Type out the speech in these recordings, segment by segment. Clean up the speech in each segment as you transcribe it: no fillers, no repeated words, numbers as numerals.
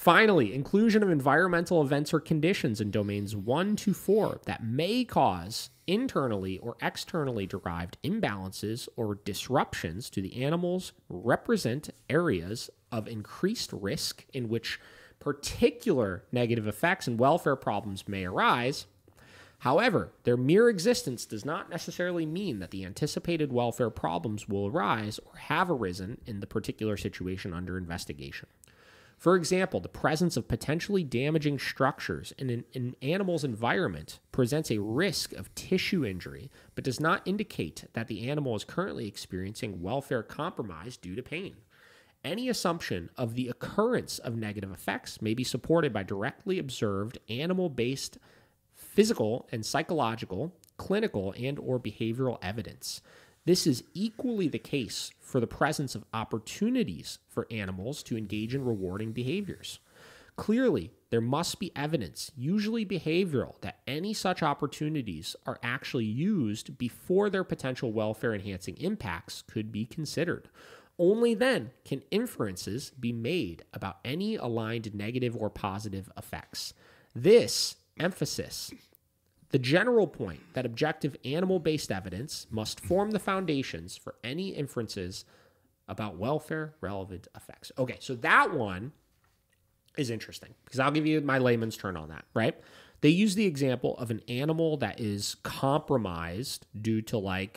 Finally, inclusion of environmental events or conditions in domains 1 to 4 that may cause internally or externally derived imbalances or disruptions to the animals represent areas of increased risk in which particular negative effects and welfare problems may arise. However, their mere existence does not necessarily mean that the anticipated welfare problems will arise or have arisen in the particular situation under investigation. For example, the presence of potentially damaging structures in an animal's environment presents a risk of tissue injury, but does not indicate that the animal is currently experiencing welfare compromise due to pain. Any assumption of the occurrence of negative effects may be supported by directly observed animal-based physical and psychological, clinical, and or behavioral evidence. This is equally the case for the presence of opportunities for animals to engage in rewarding behaviors. Clearly, there must be evidence, usually behavioral, that any such opportunities are actually used before their potential welfare-enhancing impacts could be considered. Only then can inferences be made about any aligned negative or positive effects. This emphasis, the general point that objective animal-based evidence must form the foundations for any inferences about welfare-relevant effects. Okay, so that one is interesting because I'll give you my layman's turn on that, right? They use the example of an animal that is compromised due to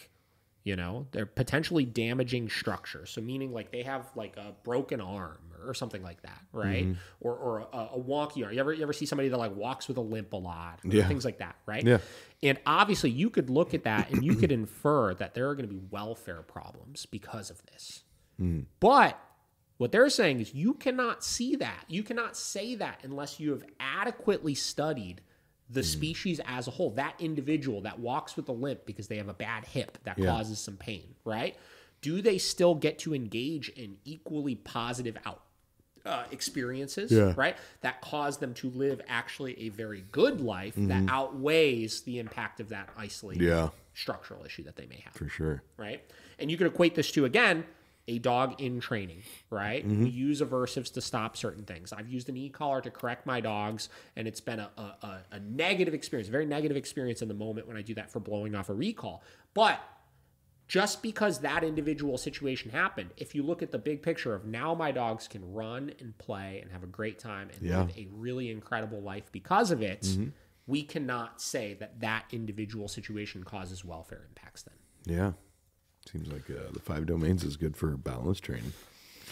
they're potentially damaging structures. So meaning like they have like a broken arm or something like that, right? Mm-hmm. Or a wonky arm. You ever see somebody that like walks with a limp a lot? Yeah. Things like that, right? Yeah. And obviously you could look at that and you could infer that there are going to be welfare problems because of this. Mm. But what they're saying is you cannot see that. You cannot say that unless you have adequately studied the species as a whole, that individual that walks with a limp because they have a bad hip that causes some pain, right? Do they still get to engage in equally positive experiences, right? That cause them to live actually a very good life that outweighs the impact of that isolated structural issue that they may have. For sure. Right? And you could equate this to, again, a dog in training, right? Mm-hmm. We use aversives to stop certain things. I've used an e-collar to correct my dogs, and it's been a negative experience, a very negative experience in the moment when I do that for blowing off a recall. But just because that individual situation happened, if you look at the big picture of now my dogs can run and play and have a great time and live a really incredible life because of it, we cannot say that that individual situation causes welfare impacts then. Yeah. Seems like the 5 domains is good for balance training.